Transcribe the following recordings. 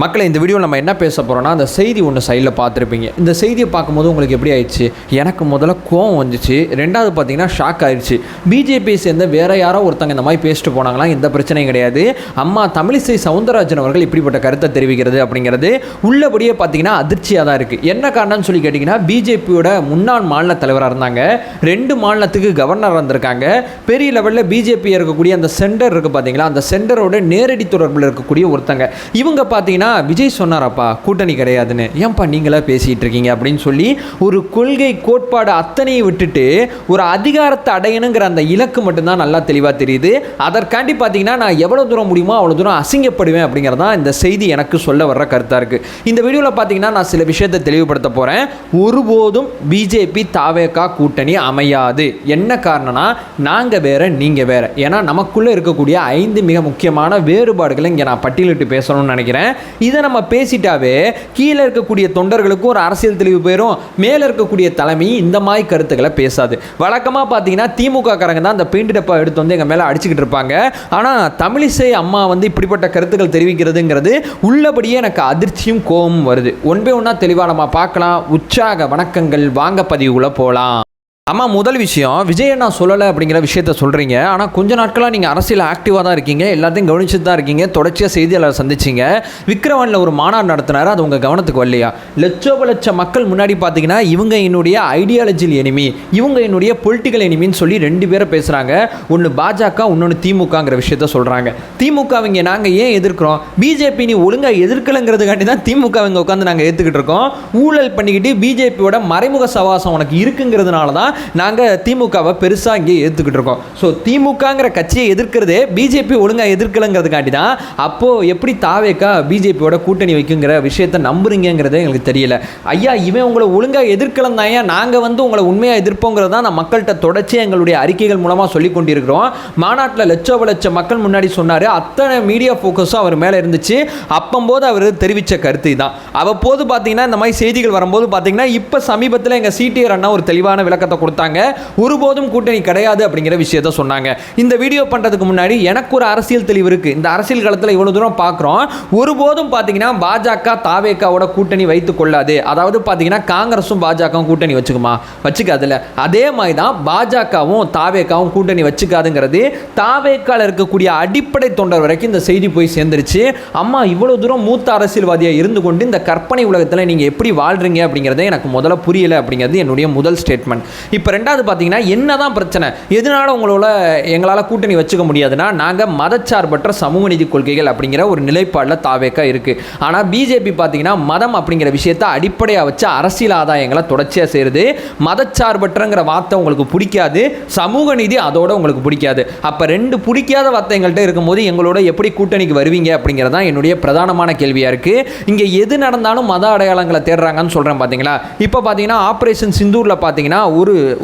மக்களை இந்த வீடியோ நம்ம என்ன பேச போகிறோம்னா, அந்த செய்தி ஒன்று சைடில் பார்த்துருப்பீங்க. இந்த செய்தியை பார்க்கும்போது உங்களுக்கு எப்படி ஆயிடுச்சு? எனக்கு முதல்ல கோவம் வந்துச்சு, ரெண்டாவது பார்த்தீங்கன்னா ஷாக் ஆயிடுச்சு. பிஜேபி சேர்ந்த வேற யாரோ ஒருத்தங்க இந்த மாதிரி பேசிட்டு போனாங்களா, எந்த பிரச்சனையும் கிடையாது. அம்மா தமிழிசை சவுந்தரராஜன் அவர்கள் இப்படிப்பட்ட கருத்தை தெரிவிக்கிறது அப்படிங்கிறது உள்ளபடியே பார்த்தீங்கன்னா அதிர்ச்சியாக தான் இருக்குது. என்ன காரணம்னு சொல்லி கேட்டிங்கன்னா, பிஜேபியோட முன்னாள் மாநில தலைவராக இருந்தாங்க, 2 மாநிலத்துக்கு கவர்னராக இருந்திருக்காங்க. பெரிய லெவலில் பிஜேபி இருக்கக்கூடிய அந்த சென்டர் இருக்குது பார்த்தீங்களா, அந்த சென்டரோட நேரடி தொடர்பில் இருக்கக்கூடிய ஒருத்தங்க. இவங்க பார்த்தீங்கன்னா விஜய் சொன்னாரப்பா கூட்டணி கிடையாதுன்னு, ஏன்பா நீங்களா பேசிட்டு இருக்கீங்க அப்படின்னு சொல்லி ஒரு கொள்கை கோட்பாடு அத்தனையை விட்டுட்டு ஒரு அதிகாரத்தை அடையணுங்கிற அந்த இலக்கு மட்டும்தான் நல்லா தெளிவாக தெரியுது. அதற்காண்டி பார்த்தீங்கன்னா நான் எவ்வளோ தூரம் முடியுமோ அவ்வளோ தூரம் அசிங்கப்படுவேன் அப்படிங்கிறதான் இந்த செய்தி எனக்கு சொல்ல வர்ற கருத்தாக இருக்குது. இந்த வீடியோவில் பார்த்தீங்கன்னா நான் சில விஷயத்தை தெளிவுபடுத்த போகிறேன். ஒருபோதும் பிஜேபி தாவேகா கூட்டணி அமையாது. என்ன காரணம்னா, நாங்கள் வேற நீங்கள் வேற. ஏன்னா நமக்குள்ளே இருக்கக்கூடிய 5 மிக முக்கியமான வேறுபாடுகளை இங்கே நான் பட்டியலிட்டு பேசணும்னு நினைக்கிறேன். இதை நம்ம பேசிட்டாவே கீழே இருக்கக்கூடிய தொண்டர்களுக்கும் ஒரு அரசியல் தெளிவு போயிடும், மேலே இருக்கக்கூடிய தலைமை இந்த மாதிரி கருத்துக்களை பேசாது. வழக்கமாக பார்த்தீங்கன்னா திமுக காரங்க தான் அந்த பெயிண்ட் டப்பா எடுத்து வந்து எங்கள் மேலே அடிச்சுக்கிட்டு இருப்பாங்க. ஆனால் தமிழிசை அம்மா வந்து இப்படிப்பட்ட கருத்துக்கள் தெரிவிக்கிறதுங்கிறது உள்ளபடியே எனக்கு அதிர்ச்சியும் கோபமும் வருது. ஒன்பே ஒன்றா தெளிவாக நம்ம பார்க்கலாம். உற்சாக வணக்கங்கள், வாங்க பதிவுக்குள்ளே போகலாம். அம்மா, முதல் விஷயம், விஜய் நான் சொல்லலை அப்படிங்கிற விஷயத்த சொல்கிறீங்க. ஆனால் கொஞ்ச நாட்களாக நீங்கள் அரசியல் ஆக்டிவாக தான் இருக்கீங்க, எல்லாத்தையும் கவனிச்சுட்டு தான் இருக்கீங்க. தொடர்ச்சியாக செய்தியாளர் சந்திச்சிங்க. விக்ரவானில் ஒரு மாநாடு நடத்தினார், அது உங்கள் கவனத்துக்கு வரலையா? லட்ச மக்கள் முன்னாடி பார்த்தீங்கன்னா இவங்க என்னுடைய ஐடியாலஜில் எனிமி, இவங்க என்னுடைய பொலிட்டிக்கல் எனிமின்னு சொல்லி 2 பேரை பேசுகிறாங்க. ஒன்று பாஜக, இன்னொன்று திமுகங்கிற விஷயத்த சொல்கிறாங்க. திமுகவிங்க நாங்கள் ஏன் எதிர்க்கிறோம்? பிஜேபி நீ ஒழுங்காக எதிர்க்கலைங்கிறதுக்காண்டி தான் திமுகவிங்க உட்காந்து நாங்கள் ஏற்றுக்கிட்டு இருக்கோம். ஊழல் பண்ணிக்கிட்டு பிஜேபியோட மறைமுக சவாசம் உனக்கு இருக்குங்கிறதுனால தான் நாங்கள் திமுகவை பெருசாக இங்கே எதிர்த்துக்கிட்டு இருக்கோம். ஸோ திமுகங்கிற கட்சியை எதிர்க்கிறதே பிஜேபி ஒழுங்காக எதிர்க்கலைங்கிறதுக்காண்டி தான். அப்போது எப்படி தாவேக்கா பிஜேபியோட கூட்டணி வைக்குங்கிற விஷயத்தை நம்புறீங்கிறதே எங்களுக்கு தெரியல. ஐயா, இவன் உங்களை ஒழுங்காக எதிர்க்கலாம் தான், நாங்கள் வந்து உங்களை உண்மையாக எதிர்ப்போங்கிறது தான் நான் மக்கள்கிட்ட தொடர்ச்சியாக எங்களுடைய அறிக்கைகள் மூலமாக சொல்லி கொண்டிருக்கிறோம். மாநாட்டில் லட்ச மக்கள் முன்னாடி சொன்னார், அத்தனை மீடியா ஃபோக்கஸும் அவர் மேலே இருந்துச்சு. அப்பம்போது அவர் தெரிவித்த கருத்து தான். அவ்வப்போது பார்த்தீங்கன்னா இந்த மாதிரி செய்திகள் வரும்போது பார்த்தீங்கன்னா இப்போ சமீபத்தில் எங்கள் சிடிஆர் அண்ணா ஒரு தெளிவான விளக்கத்தை கொடுத்தாங்க. ஒருபோதும் கூட்டணி கிடையாது அப்படிங்கிற விஷயத்தை சொன்னாங்க. இந்த வீடியோ பண்றதுக்கு முன்னாடி எனக்கு ஒரு அரசியல் தெளிவு இருக்கு. இந்த அரசியல் களத்தில் இவ்வளவு தூரம் பார்க்குறோம். ஒருபோதும் பார்த்தீங்கன்னா பாஜக தாவேகாவோட கூட்டணி வைத்துக் கொள்ளாது. அதாவது பார்த்தீங்கன்னா காங்கிரஸும் பாஜகவும் கூட்டணி வச்சுக்குமா? வச்சுக்காதுல. அதே மாதிரி தான் பாஜகவும் தாவேகாவும் கூட்டணி வச்சுக்காதுங்கிறது தாவேகால இருக்கக்கூடிய அடிப்படை தொண்டர் வரைக்கும் இந்த செய்தி போய் சேர்ந்துருச்சு. அம்மா, இவ்வளவு தூரம் மூத்த அரசியல்வாதியாக இருந்து கொண்டு இந்த கற்பனை உலகத்தில் நீங்க எப்படி வாழ்றீங்க அப்படிங்கிறத எனக்கு முதல்ல புரியல அப்படிங்கிறது என்னுடைய முதல் ஸ்டேட்மெண்ட். இப்போ ரெண்டாவது பார்த்தீங்கன்னா என்னதான் பிரச்சனை, எதனால உங்களோட எங்களால் கூட்டணி வச்சுக்க முடியாதுன்னா, நாங்கள் மதச்சார்பற்ற சமூக நீதி கொள்கைகள் அப்படிங்கிற ஒரு நிலைப்பாடில் தாவேக்கா இருக்குது. ஆனால் பிஜேபி பார்த்தீங்கன்னா மதம் அப்படிங்கிற விஷயத்தை அடிப்படையாக வச்சு அரசியல் ஆதாயங்களை தொடர்ச்சியாக செய்யுது. மதச்சார்பற்றங்கிற வார்த்தை உங்களுக்கு பிடிக்காது, சமூக நீதி அதோட உங்களுக்கு பிடிக்காது. அப்போ 2 பிடிக்காத வார்த்தை எங்கள்கிட்ட இருக்கும்போது எங்களோட எப்படி கூட்டணிக்கு வருவீங்க அப்படிங்கிறதான் என்னுடைய பிரதானமான கேள்வியாக இருக்குது. இங்கே எது நடந்தாலும் மத அடையாளங்களை தேடுறாங்கன்னு சொல்கிறேன் பார்த்தீங்களா. இப்போ பார்த்தீங்கன்னா ஆப்ரேஷன் சிந்தூரில் பார்த்தீங்கன்னா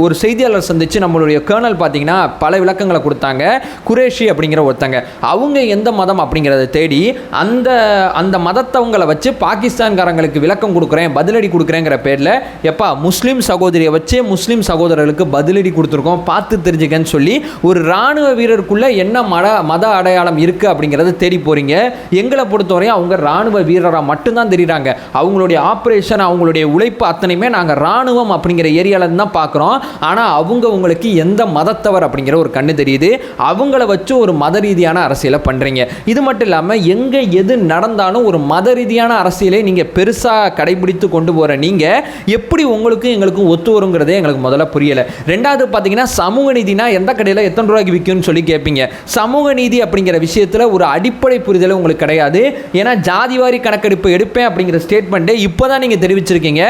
ஒரு செய்தியாளர் சந்திச்சு நம்மளுடைய கர்னல் பார்த்தீங்கன்னா பல விளக்கங்களை கொடுத்தாங்க. குரேஷி அப்படிங்கிற ஒருத்தங்க, அவங்க எந்த மதம் அப்படிங்கிறத தேடி அந்த மதத்தவங்களை வச்சு பாகிஸ்தான்காரங்களுக்கு விளக்கம் கொடுக்குறேன், பதிலடி கொடுக்குறேங்கிற பேரில் எப்பா முஸ்லீம் சகோதரியை வச்சு முஸ்லீம் சகோதரர்களுக்கு பதிலடி கொடுத்துருக்கோம், பார்த்து தெரிஞ்சுக்கன்னு சொல்லி ஒரு இராணுவ வீரருக்குள்ள என்ன மத அடையாளம் இருக்குது அப்படிங்கிறத தேடி போகிறீங்க. எங்களை பொறுத்தவரையும் அவங்க இராணுவ வீரராக மட்டும்தான் தெரியுறாங்க. அவங்களுடைய ஆப்ரேஷன், அவங்களுடைய உழைப்பு அத்தனையுமே நாங்கள் இராணுவம் அப்படிங்கிற ஏரியாவில் தான் பார்க்குறோம். ஆனால் அவங்க உங்களுக்கு எந்த மதத்தவர் அப்படிங்கிற ஒரு கண்ணு தெரியுது. அவங்கள வச்சு ஒரு மத ரீதியான அரசியலை பண்ணுறீங்க. இது மட்டும் இல்லாமல் எங்கே எது நடந்தாலும் ஒரு மத ரீதியான அரசியலை நீங்கள் பெருசாக கடைபிடித்து கொண்டு போகிற நீங்கள் எப்படி உங்களுக்கும் எங்களுக்கும் ஒத்து வருங்கிறதே எங்களுக்கு முதல்ல புரியலை. ரெண்டாவது பார்த்தீங்கன்னா சமூக நீதினா எந்த கடையில் எத்தனை ரூபாய்க்கு விற்கும்னு சொல்லி கேட்பீங்க. சமூக நீதி அப்படிங்கிற விஷயத்தில் ஒரு அடிப்படை புரிதல் உங்களுக்கு கிடையாது. ஏன்னா ஜாதிவாரி கணக்கெடுப்பு எடுப்பேன் அப்படிங்கிற ஸ்டேட்மெண்ட்டை இப்போ தான் நீங்கள் தெரிவிச்சிருக்கீங்க.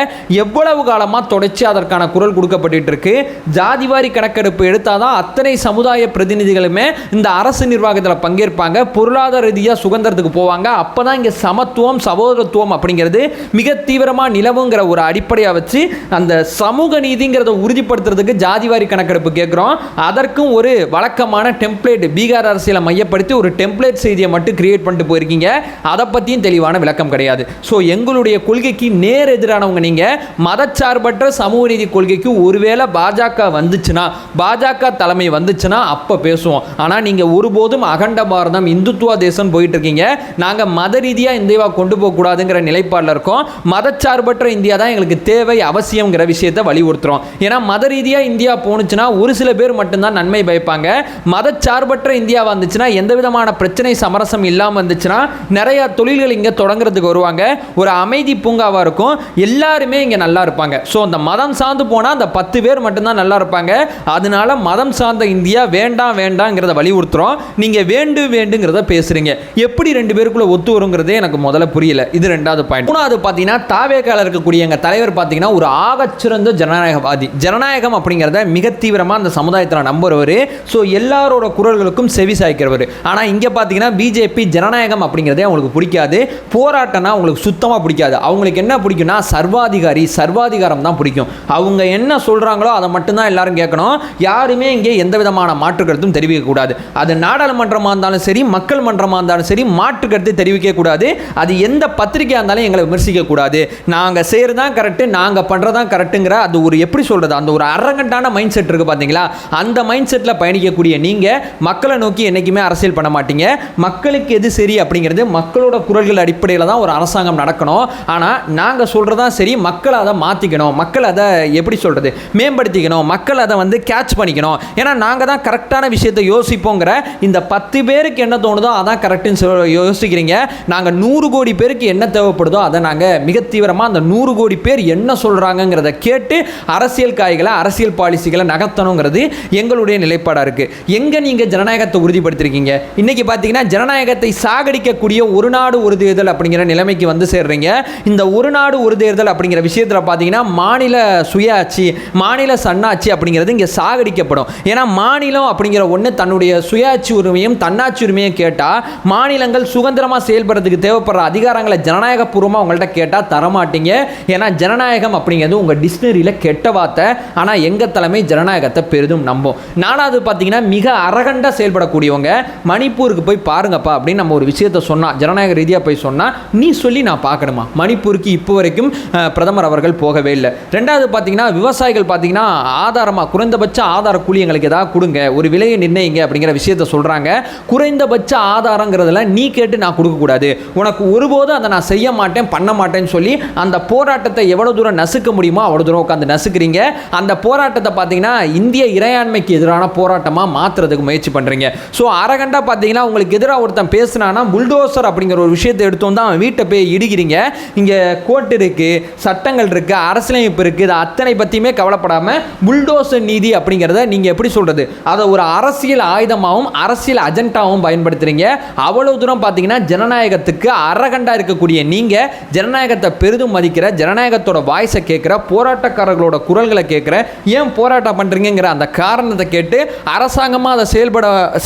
எவ்வளவு காலமாக தொடர்ச்சி அதற்கான குரல் கொடுக்கப்பட்டு இருக்கு. ஜாதிவாரி கணக்கெடுப்பு எடுத்தாதான் அத்தனை சமுதாய பிரதிநிதிகளுமே இந்த அரசு நிர்வாகத்தில் பங்கேற்பாங்க, பொருளாதார ரீதியாக சுதந்திரத்துக்கு போவாங்க. அப்பதான் இங்கே சமத்துவம் சகோதரத்துவம் அப்படிங்கிறது மிக தீவிரமாக நிலவுங்கிற ஒரு அடிப்படையாக வச்சு அந்த சமூக நீதிங்கிறத உறுதிப்படுத்துறதுக்கு ஜாதிவாரி கணக்கெடுப்பு கேட்குறோம். அதற்கும் ஒரு வழக்கமான டெம்ப்ளேட், பீகார் அரசியலை மையப்படுத்தி ஒரு டெம்ப்ளேட் செய்தியை மட்டும் கிரியேட் பண்ணிட்டு போயிருக்கீங்க. அதை பற்றியும் தெளிவான விளக்கம் கிடையாது. ஸோ எங்களுடைய கொள்கைக்கு நேர் எதிரானவங்க நீங்கள். மதச்சார்பற்ற சமூக நீதி கொள்கைக்கு ஒருவேளை ஒருவேளை பாஜக வந்துச்சுன்னா, பாஜக தலைமை வந்துச்சுன்னா அப்போ பேசுவோம். ஆனால் நீங்கள் ஒருபோதும் அகண்ட பாரதம் இந்துத்துவ தேசம் போயிட்டு இருக்கீங்க. நாங்கள் மத ரீதியாக இந்தியாவை கொண்டு போகக்கூடாதுங்கிற நிலைப்பாடில் இருக்கோம். மதச்சார்பற்ற இந்தியா தான் எங்களுக்கு தேவை, அவசியங்கிற விஷயத்தை வலியுறுத்துறோம். ஏன்னா மத ரீதியாக இந்தியா போணுச்சுன்னா ஒரு சில பேர் மட்டும்தான் நன்மை பயப்பாங்க. மதச்சார்பற்ற இந்தியா வந்துச்சுன்னா எந்த விதமான பிரச்சனை சமரசம் இல்லாமல் இருந்துச்சுன்னா நிறைய தொழில்கள் இங்கே தொடங்குறதுக்கு வருவாங்க. ஒரு அமைதி பூங்காவாக இருக்கும், எல்லாருமே இங்கே நல்லா இருப்பாங்க. ஸோ அந்த மதம் சார்ந்து போனால் அந்த 10 பேர் மட்டும்தான் நல்லா இருப்பாங்க. அதனால மதம் சார்ந்த இந்தியா வேண்டாம் வேண்டாங்கிறத வலியுறுத்துறோம். நீங்கள் வேண்டுங்கிறத பேசுறீங்க. எப்படி 2 பேருக்குள்ள ஒத்து வருங்கிறதே எனக்கு முதல்ல புரியல. இது 2வது பாயிண்ட். 3வது பார்த்தீங்கன்னா தாவேகால இருக்கக்கூடிய எங்கள் தலைவர் பார்த்தீங்கன்னா ஒரு ஆகச்சிறந்த ஜனநாயகவாதி. ஜனநாயகம் அப்படிங்கிறத மிக தீவிரமாக அந்த சமுதாயத்தில் நம்புறவர். ஸோ எல்லாரோட குரல்களுக்கும் செவி சாய்க்கிறவர். ஆனால் இங்கே பார்த்தீங்கன்னா பிஜேபி ஜனநாயகம் அப்படிங்கிறதே அவங்களுக்கு பிடிக்காது. போராட்டம்னா அவங்களுக்கு சுத்தமாக பிடிக்காது. அவங்களுக்கு என்ன பிடிக்கும்னா சர்வாதிகாரம் தான் பிடிக்கும். அவங்க என்ன சொல்கிறாங்களோ அதை மட்டும்தான் எல்லாரும் கேட்கணும். யாருமே இங்கே எந்த விதமான மாற்று கருத்தும் தெரிவிக்கக்கூடாது. அது நாடாளுமன்றமாக இருந்தாலும் சரி, மக்கள் மன்றமாக இருந்தாலும் சரி, மாற்று கருத்து தெரிவிக்கக்கூடாது. அது எந்த பத்திரிகையாக இருந்தாலும் எங்களை விமர்சிக்கக்கூடாது. நாங்கள் செய்கிறதான் கரெக்டு, நாங்கள் பண்ணுறதான் கரெக்டுங்கிற அது ஒரு எப்படி சொல்கிறது, அந்த ஒரு அரகண்டான மைண்ட் செட் இருக்குது பார்த்தீங்களா? அந்த மைண்ட் செட்டில் பயணிக்கக்கூடிய நீங்கள் மக்களை நோக்கி என்றைக்குமே அரசியல் பண்ண மாட்டீங்க. மக்களுக்கு எது சரி அப்படிங்கிறது மக்களோட குரல்கள் அடிப்படையில் தான் ஒரு அரசாங்கம் நடக்கணும். ஆனால் நாங்கள் சொல்கிறதான் சரி, மக்கள் அதை மாற்றிக்கணும், மக்கள் அதை எப்படி சொல்கிறது மேம்படுத்திக்கணும், மக்கள் அதை கேட்ச் பண்ணிக்கணும். ஏன்னா நாங்கள் தான் கரெக்டான விஷயத்தை யோசிப்போங்கிற இந்த 10 பேருக்கு என்ன தோணுதோ அதான் கரெக்டுன்னு யோசிக்கிறீங்க. நாங்கள் 100 கோடி பேருக்கு என்ன தேவைப்படுதோ அதை நாங்கள் மிக தீவிரமாக அந்த 100 கோடி பேர் என்ன சொல்கிறாங்கிறத கேட்டு அரசியல் காய்களை, அரசியல் பாலிசிகளை நகர்த்தணுங்கிறது எங்களுடைய நிலைப்பாடாக இருக்குது. எங்கே நீங்கள் ஜனநாயகத்தை உறுதிப்படுத்திருக்கீங்க? இன்றைக்கி பார்த்தீங்கன்னா ஜனநாயகத்தை சாகடிக்கக்கூடிய ஒரு நாடு ஒரு தேர்தல் அப்படிங்கிற நிலைமைக்கு சேர்றீங்க. இந்த ஒரு நாடு ஒரு தேர்தல் அப்படிங்கிற விஷயத்தில் பார்த்தீங்கன்னா மாநில சுயாட்சி, மாநில சன்னாட்சி அப்படிங்கிறது இங்கே சாகடிக்கப்படும். ஏன்னா மாநிலம் அப்படிங்கிற ஒன்று தன்னுடைய சுயாட்சி உரிமையும் தன்னாட்சி உரிமையும் கேட்டால் மாநிலங்கள் சுதந்திரமாக செயல்படுறதுக்கு தேவைப்படுற அதிகாரங்களை ஜனநாயகபூர்வமாக உங்கள்கிட்ட கேட்டால் தரமாட்டீங்க. ஏன்னா ஜனநாயகம் அப்படிங்கிறது உங்கள் டிக்ஷனரியில் கெட்ட வார்த்தை. ஆனால் எங்கள் தலைமை ஜனநாயகத்தை பெரிதும் நம்பும். 4வது பார்த்தீங்கன்னா மிக அரகண்டாக செயல்படக்கூடியவங்க. மணிப்பூருக்கு போய் பாருங்கப்பா அப்படின்னு நம்ம ஒரு விஷயத்தை சொன்னால், ஜனநாயக ரீதியாக போய் சொன்னால், நீ சொல்லி நான் பார்க்கணுமா? மணிப்பூருக்கு இப்போ வரைக்கும் பிரதமர் அவர்கள் போகவே இல்லை. 2வது பார்த்தீங்கன்னா விவசாயிகள் பார்த்தீங்கன்னா ஆதாரமாக குறைந்தபட்ச ஆதார கூலி எங்களுக்கு ஏதாவது கொடுங்க, ஒரு விலையை நிர்ணயிங்க அப்படிங்கிற விஷயத்தை சொல்கிறாங்க. குறைந்தபட்ச ஆதாரங்கிறதுல நீ கேட்டு நான் கொடுக்கக்கூடாது, உனக்கு ஒருபோதும் அதை நான் செய்ய மாட்டேன் பண்ண மாட்டேன்னு சொல்லி அந்த போராட்டத்தை எவ்வளோ தூரம் நசுக்க முடியுமோ அவ்வளோ தூரம் உட்காந்து நசுக்கிறீங்க. அந்த போராட்டத்தை பார்த்தீங்கன்னா இந்திய இறையாண்மைக்கு எதிரான போராட்டமாக மாற்றுறதுக்கு முயற்சி பண்ணுறீங்க. ஸோ அரகண்டா பார்த்தீங்கன்னா உங்களுக்கு எதிராக ஒருத்தன் பேசுனானா புல்டோசர் அப்படிங்கிற ஒரு விஷயத்தை எடுத்து வந்து அவன் வீட்டை போய் இடிக்கிறீங்க. இங்கே கோர்ட் இருக்குது, சட்டங்கள் இருக்குது, அரசியலமைப்பு இருக்குது, இது அத்தனை பற்றியுமே கவலைப்படாமல் புல்டோசர் நீதி அப்படிங்கிறத நீங்கள் எப்படி சொல்கிறது, அதை ஒரு அரசியல் ஆயுதமாகவும் அரசியல் அஜெண்டாவும் பயன்படுத்துகிறீங்க. அவ்வளோ தூரம் பார்த்தீங்கன்னா ஜனநாயகத்துக்கு அரகண்டா இருக்கக்கூடிய நீங்கள் ஜனநாயகத்தை பெரிதும் மதிக்கிற, ஜனநாயகத்தோட வாய்ஸை கேட்குற, போராட்டக்காரர்களோட குரல்களை கேட்குற, ஏன் போராட்டம் பண்ணுறீங்கிற அந்த காரணத்தை கேட்டு அரசாங்கமாக அதை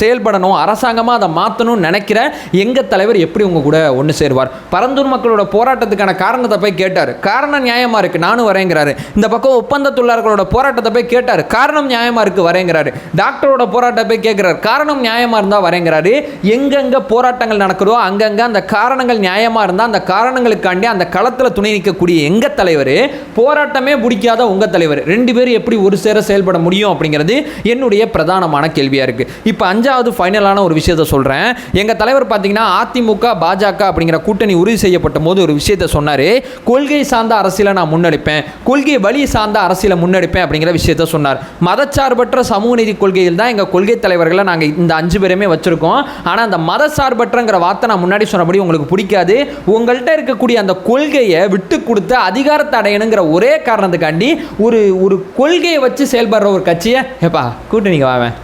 செயல்படணும், அரசாங்கமாக அதை மாற்றணும்னு நினைக்கிற எங்கள் தலைவர் எப்படி உங்கள் கூட ஒன்று சேருவார்? பரந்தூர் மக்களோட போராட்டத்துக்கான காரணத்தை போய் கேட்டார், காரணம் நியாயமாக இருக்குது நானும் வரேங்கிறாரு. இந்த பக்கம் ஒப்பந்த தொழிலாளர்களோட போராட்டத்தை போய் கேட்டார், காரணம் நியாயமாக இருக்குது வரேங்கிறாரு. டாக்டரோட போராட்டத்தை போய் கேட்குறாரு, காரணம் நியாயமாக இருந்தால் வரேங்கிறாரு. எங்கெங்கே போராட்டங்கள் நடக்கிறதோ அங்கங்கே அந்த காரணங்கள் நியாயமாக இருந்தால் அந்த காரணங்களுக்காண்டி அந்த களத்தில் துணை நிற்கக்கூடிய எங்கள் தலைவர், போராட்டமே பிடிக்காத உங்கள் தலைவர், 2 பேரும் எப்படி ஒரு சேர செயல்பட முடியும் அப்படிங்கிறது என்னுடைய பிரதானமான கேள்வியாக இருக்குது. இப்போ 5வது ஃபைனலான ஒரு விஷயத்தை சொல்கிறேன். எங்கள் தலைவர் பார்த்தீங்கன்னா அதிமுக பாஜக அப்படிங்கிற கூட்டணி உறுதி செய்யப்பட்ட போது ஒரு விஷயத்தை சொன்னார். கொள்கை சார்ந்த அரசியலை நான் முன்னெடுப்பேன், கொள்கை வழி சார்ந்த அரசியலை முன்னெடுப்பேன் அப்படிங்கிற விஷயத்தை சொன்னார். மதச்சார்பற்ற சமூக நீதி கொள்கையில் தான் எங்கள் கொள்கை தலைவர்களை நாங்கள் இந்த 5 பேருமே வச்சுருக்கோம். ஆனால் அந்த மதச்சார்பற்றங்கிற வார்த்தை நான் முன்னாடி சொன்னபடி உங்களுக்கு பிடிக்காது. உங்கள்கிட்ட இருக்கக்கூடிய அந்த கொள்கையை விட்டு கொடுத்து அதிகாரத்தை அடையணுங்கிற ஒரே காரணத்துக்காண்டி ஒரு கொள்கையை வச்சு செயல்படுற ஒரு கட்சியை எப்பா கூட்டணிக்கு வாவேன்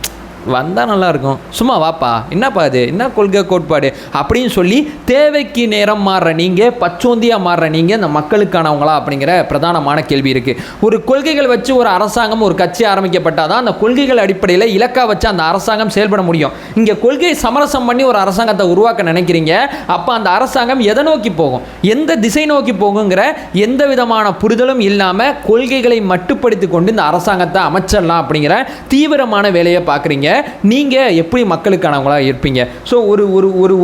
வந்தால் நல்லாயிருக்கும், சும்மா வாப்பா என்னப்பா அது என்ன கொள்கை கோட்பாடு அப்படின்னு சொல்லி தேவைக்கு நேரம் மாறுற நீங்கள், பச்சோந்தியாக மாறுற நீங்கள் இந்த மக்களுக்கானவங்களா அப்படிங்கிற பிரதானமான கேள்வி இருக்குது. ஒரு கொள்கைகள் வச்சு ஒரு அரசாங்கம் ஒரு கட்சி ஆரம்பிக்கப்பட்டால் தான் அந்த கொள்கைகள் அடிப்படையில் இலக்காக வச்சு அந்த அரசாங்கம் செயல்பட முடியும். இங்கே கொள்கையை சமரசம் பண்ணி ஒரு அரசாங்கத்தை உருவாக்க நினைக்கிறீங்க. அப்போ அந்த அரசாங்கம் எதை நோக்கி போகும், எந்த திசை நோக்கி போகுங்கிற எந்த விதமான புரிதலும் இல்லாமல் கொள்கைகளை மட்டுப்படுத்தி கொண்டு இந்த அரசாங்கத்தை அமைச்சிடலாம் அப்படிங்கிற தீவிரமான வேலையை பார்க்குறீங்க. நீங்கள் எப்படி மக்களுக்கானவங்களா இருப்பீங்க? ஸோ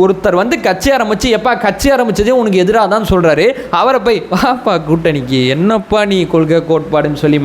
ஒருத்தர் வந்து கட்சி ஆரம்பித்து எப்பா கட்சி ஆரம்பித்ததே உனக்கு எதிராக தான் சொல்கிறாரு, அவரை போய் வாப்பா கூட்டணிக்கு என்னப்பா நீ கொள்கை கோட்பாடுன்னு சொல்லி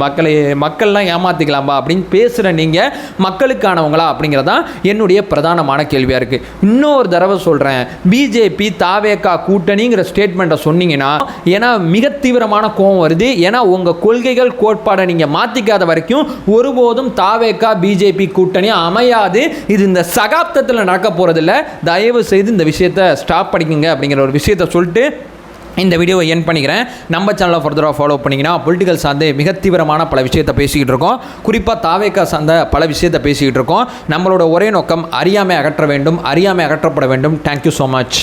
மக்கள்லாம் ஏமாற்றிக்கலாம்பா அப்படின்னு பேசுகிற நீங்கள் மக்களுக்கானவங்களா அப்படிங்கிறதான் என்னுடைய பிரதானமான கேள்வியாக இருக்குது. இன்னொரு தடவை சொல்கிறேன், பிஜேபி தாவேகா கூட்டணிங்கிற ஸ்டேட்மெண்ட்டை சொன்னீங்கன்னா ஏன்னா மிக தீவிரமான கோபம் வருது. ஏன்னா உங்கள் கொள்கைகள் கோட்பாடை நீங்கள் மாற்றிக்காத வரைக்கும் ஒருபோதும் தாவேகா பிஜேபி கூட்டணி அமையாது. இது இந்த சகாப்தத்தில் நடக்க போகிறதில்ல. தயவு செய்து இந்த விஷயத்தை ஸ்டாப் பண்ணிக்கங்க அப்படிங்கிற ஒரு விஷயத்தை சொல்லிட்டு இந்த வீடியோவை என் பண்ணிக்கிறேன். நம்ம சேனலை ஃபர்தராக ஃபாலோ பண்ணிங்கன்னா பொலிட்டிக்கல் சார்ந்து மிக தீவிரமான பல விஷயத்தை பேசிக்கிட்டு இருக்கோம். குறிப்பாக தாவேகா சார்ந்த பல விஷயத்தை பேசிக்கிட்டு இருக்கோம். நம்மளோட ஒரே நோக்கம் அறியாமை அகற்ற வேண்டும், அறியாமை அகற்றப்பட வேண்டும். Thank you so much.